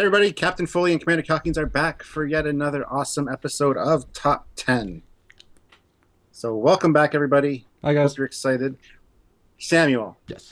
Hey everybody, Captain Foley and Commander Calkins are back for yet another awesome episode of Top 10. So welcome back everybody. Hi guys. Hope you're excited. Samuel, Yes.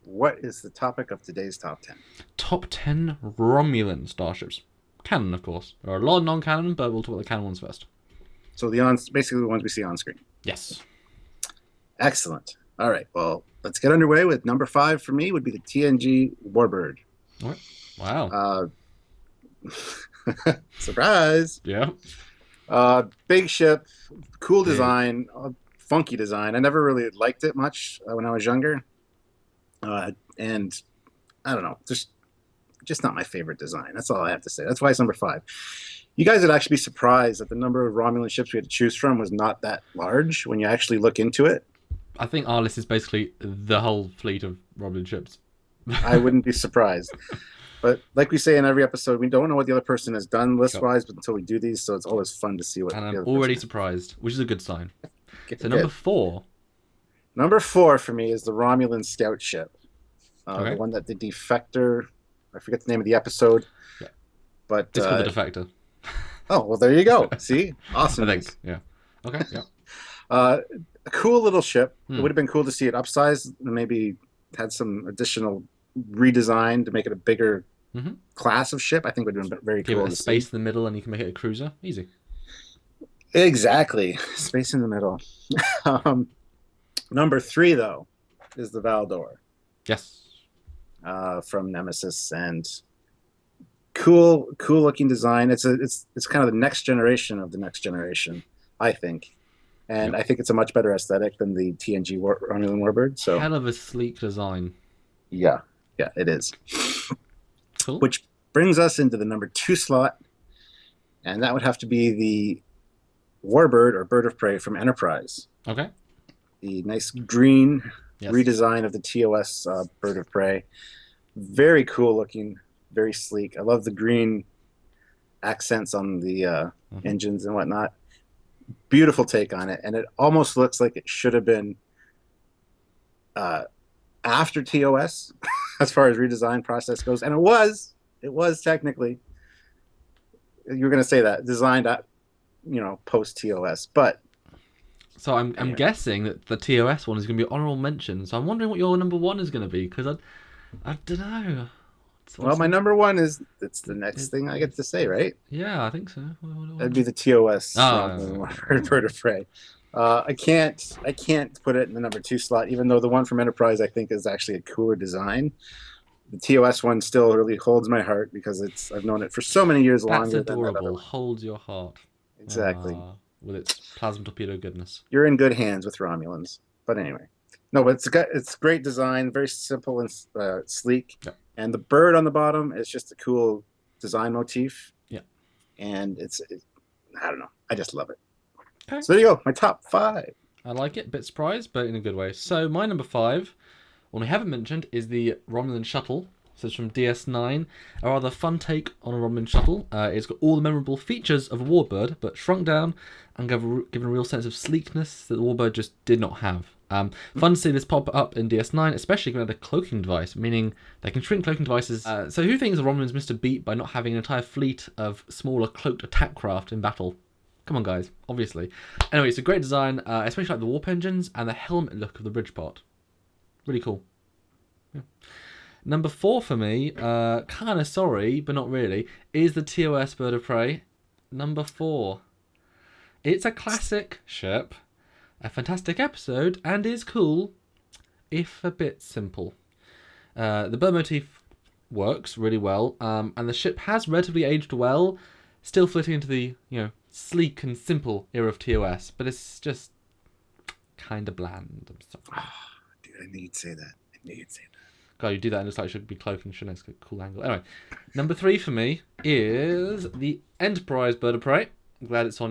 what is the topic of today's Top 10? Top 10 Romulan starships. Canon, of course. There are a lot of non-canon, but we'll talk about the canon ones first. So basically the ones we see on screen. Yes. Excellent. All right, well, let's get underway with number 5 for me would be the Tng Warbird. All right. Wow. Surprise. Yeah. Big ship, cool design, funky design. I never really liked it much when I was younger. And I don't know, just not my favorite design. That's all I have to say. That's why it's number 5. You guys would actually be surprised that the number of Romulan ships we had to choose from was not that large when you actually look into it. I think our list is basically the whole fleet of Romulan ships. I wouldn't be surprised. But like we say in every episode, we don't know what the other person has done list-wise but until we do these, so it's always fun to see what. And the I'm other already person surprised, which is a good sign. Good. So number 4. Number 4 for me is the Romulan scout ship. Okay. The one that the defector, I forget the name of the episode. Yeah. But It's called the defector. Oh, well, there you go. See? Awesome. I think. Yeah. Okay. Yeah. A cool little ship. It Hmm. would have been cool to see it upsized and maybe had some additional redesign to make it a bigger class of ship. I think would have been very Give cool it a to space see. in the middle and you can make it a cruiser. Easy. Exactly. Space in the middle. Number 3, though, is the Valdor Yes. from Nemesis, and cool looking design. It's kind of the next generation of the next generation, I think. And Yep. I think it's a much better aesthetic than the TNG Romulan Warbird. So Hell of a sleek design. yeah, it is. Cool. Which brings us into the number 2 slot, and that would have to be the Warbird or Bird-of-Prey from Enterprise. Okay. The nice green Yes. redesign of the TOS Bird-of-Prey. Very cool looking, very sleek. I love the green accents on the engines and whatnot. Beautiful take on it, and it almost looks like it should have been after TOS as far as redesign process goes, and it was technically. You were going to say that designed at post TOS, but so I'm guessing that the TOS one is going to be honorable mention. So I'm wondering what your number 1 is going to be, because I don't know. Well, my number 1 is it's the next thing I get to say, right? Yeah, I think so. That'd be the TOS Oh. Bird-of-Prey. I can't put it in the number 2 slot, even though the one from Enterprise I think is actually a cooler design. The TOS one still really holds my heart because I've known it for so many years That's longer than that other adorable. one. Holds your heart. Exactly. With its plasma torpedo goodness. You're in good hands with Romulans. But anyway, no, but it's great design, very simple and sleek. Yep. And the bird on the bottom is just a cool design motif. Yeah. And I don't know. I just love it. Okay. So there you go. My top 5. I like it. Bit surprised, but in a good way. So my number 5, one we haven't mentioned, is the Romulan shuttle. So it's from DS9. A rather fun take on a Romulan shuttle. It's got all the memorable features of a Warbird, but shrunk down and given a real sense of sleekness that the Warbird just did not have. Fun to see this pop up in DS9, especially given it had a cloaking device, meaning they can shrink cloaking devices. So who thinks the Romulans missed a beat by not having an entire fleet of smaller cloaked attack craft in battle? Come on, guys, obviously. Anyway, it's a great design, especially like the warp engines and the helmet look of the bridge part. Really cool. Yeah. Number 4 for me, kind of sorry, but not really, is the TOS Bird-of-Prey. Number 4. It's a classic ship, a fantastic episode, and is cool, if a bit simple. The bird motif works really well, and the ship has relatively aged well, still fitting into the sleek and simple era of TOS, but it's just kind of bland. I'm sorry. Oh, dude, I knew you'd say that. God, you do that and it's like it should be cloaking, shouldn't it? It's a cool angle. Anyway, number 3 for me is the Enterprise Bird-of-Prey. I'm glad it's high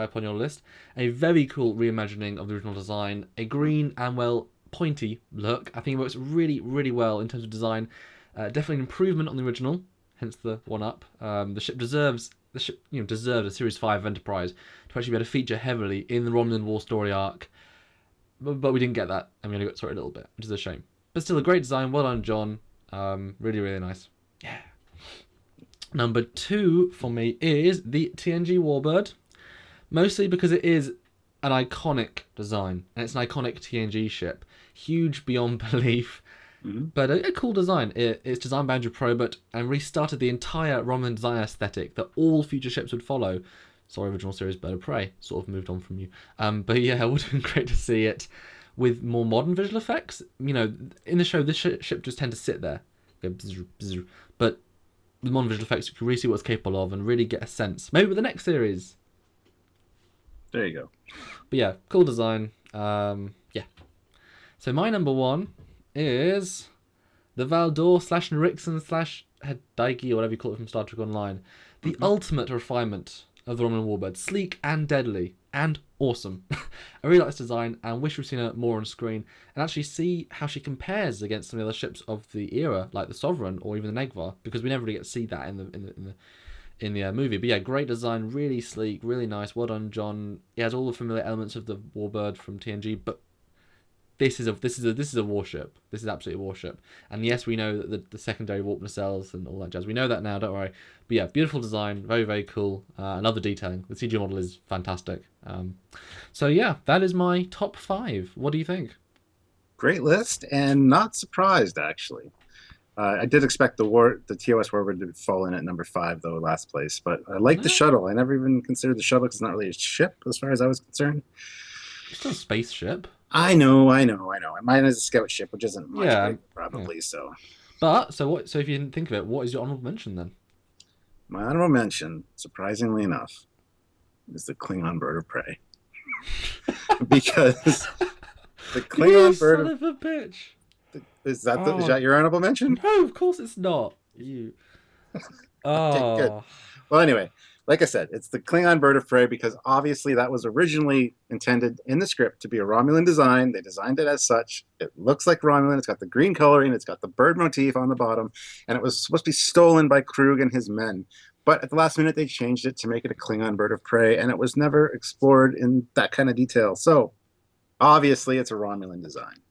up on your list. A very cool reimagining of the original design. A green and, well, pointy look. I think it works really, really well in terms of design. Definitely an improvement on the original, hence the one up. The ship deserves a Series 5 of Enterprise to actually be able to feature heavily in the Romulan War story arc. But we didn't get that, and we only got sorted a little bit, which is a shame. But still, a great design. Well done, John. Really, really nice. Yeah. Number 2 for me is the Tng Warbird, mostly because it is an iconic design, and it's an iconic TNG ship. Huge beyond belief, but a cool design. It's designed by Andrew Probert and restarted the entire Romulan design aesthetic that all future ships would follow. Sorry, original series Bird-of-Prey sort of moved on from you. But yeah, it would have been great to see it with more modern visual effects. You know, in the show, this ship just tend to sit there. Go bzz, bzz. But with modern visual effects, you can really see what it's capable of and really get a sense. Maybe with the next series. There you go. But yeah, cool design. Yeah. So my number 1 is the Valdor / Nrixon / Hadaiki, or whatever you call it from Star Trek Online. The ultimate refinement of the Romulan Warbird. Sleek and deadly and awesome. I really like this design and wish we'd seen her more on screen and actually see how she compares against some of the other ships of the era, like the Sovereign or even the Negvar, because we never really get to see that in the movie. But yeah, great design, really sleek, really nice. Well done, John. It has all the familiar elements of the Warbird from TNG, but this is a warship. This is absolutely a warship. And yes, we know that the secondary warp nacelles and all that jazz. We know that now. Don't worry. But yeah, beautiful design, very very cool. Another detailing. The CG model is fantastic. So yeah, that is my top 5. What do you think? Great list, and not surprised actually. I did expect the TOS Warbird to fall in at number 5 though, last place. But I like the shuttle. I never even considered the shuttle because it's not really a ship as far as I was concerned. It's not a spaceship. I know. Mine is a scout ship, which isn't much big, probably. Yeah. So if you didn't think of it, what is your honorable mention then? My honorable mention, surprisingly enough, is the Klingon Bird-of-Prey. Because the Klingon Bird of a bitch. Is that your honorable mention? No, of course it's not. You. Okay, good. Well, anyway, like I said, it's the Klingon Bird-of-Prey because obviously that was originally intended in the script to be a Romulan design. They designed it as such. It looks like Romulan. It's got the green coloring. It's got the bird motif on the bottom. And it was supposed to be stolen by Krug and his men. But at the last minute, they changed it to make it a Klingon Bird-of-Prey. And it was never explored in that kind of detail. So obviously it's a Romulan design.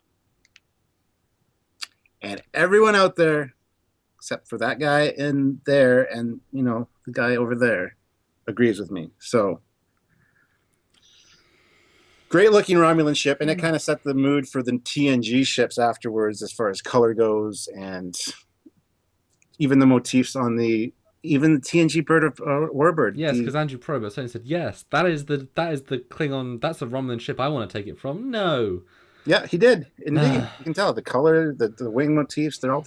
And everyone out there, except for that guy in there and, the guy over there, agrees with me. So, great looking Romulan ship, and it kind of set the mood for the TNG ships afterwards as far as color goes, and even the motifs on the TNG Warbird. Yes, because Andrew Probert said, yes, that is the Klingon, that's the Romulan ship I want to take it from. No. Yeah, he did. Indeed, you can tell the color, the wing motifs. They're all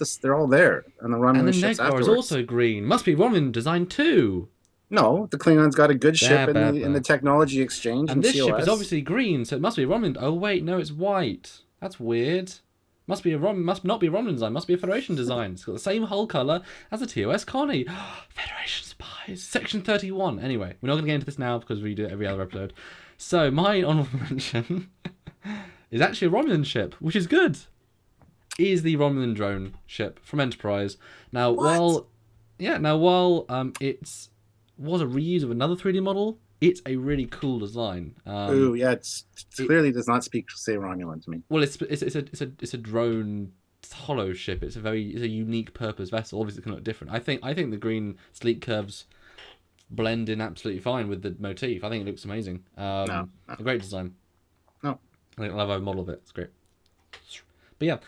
there on the Romulan ships afterwards. And the Negvar is also green. Must be Romulan design too. No, the Klingons got a good ship in the technology exchange. And this ship is obviously green, so it must be Romulan. Oh wait, no, it's white. That's weird. Must not be a Romulan design. Must be a Federation design. It's got the same hull color as the TOS Connie. Federation spies. Section 31. Anyway, we're not going to get into this now because we do it every other episode. So my honorable mention is actually a Romulan ship, which is good. It is the Romulan drone ship from Enterprise. Now, while it was a reuse of another 3D model, it's a really cool design. It clearly does not say Romulan to me. Well, it's a drone hollow ship. It's a unique purpose vessel. Obviously, it can look different. I think the green sleek curves blend in absolutely fine with the motif. I think it looks amazing. A great design. I think I'll have a model of it. It's great. But yeah,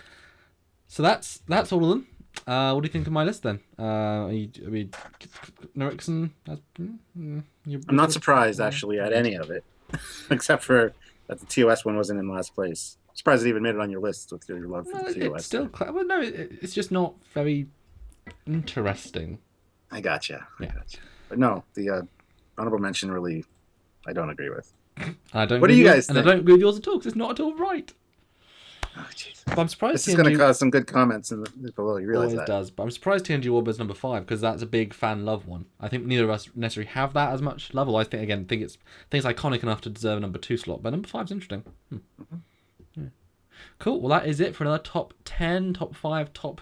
so that's all of them. What do you think of my list then? Nrixon? I'm not surprised actually at any of it, except for that the TOS one wasn't in last place. I'm surprised it even made it on your list with your love for the TOS. It's still it's just not very interesting. I gotcha. But no, the honorable mention really, I don't agree with. What do you guys think? And I don't agree with yours at all because it's not at all right. Oh, jeez. But I'm surprised this is going to cause some good comments below. You realize that? It does. But I'm surprised TNG Warbird is number 5 because that's a big fan love one. I think neither of us necessarily have that as much love. I think it's iconic enough to deserve a number 2 slot. But number 5 is interesting. Yeah. Cool. Well, that is it for another top 10, top 5, top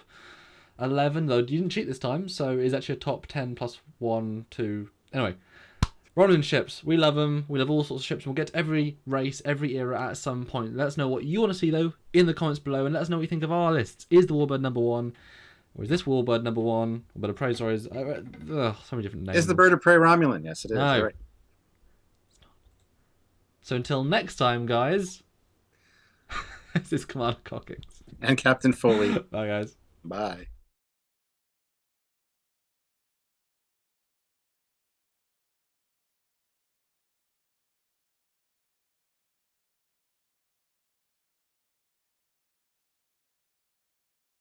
11. Though you didn't cheat this time, so it's actually a top 10 plus 1, 2. Anyway. Romulan ships, we love them. We love all sorts of ships. We'll get to every race, every era at some point. Let us know what you want to see, though, in the comments below, and let us know what you think of our lists. Is the Warbird number 1? Or is this Warbird number 1? Bird-of-Prey, sorry. So many different names. Is the Bird-of-Prey Romulan? Yes, it is. No. Right. So until next time, guys. This is Commander Cockings. And Captain Foley. Bye, guys. Bye.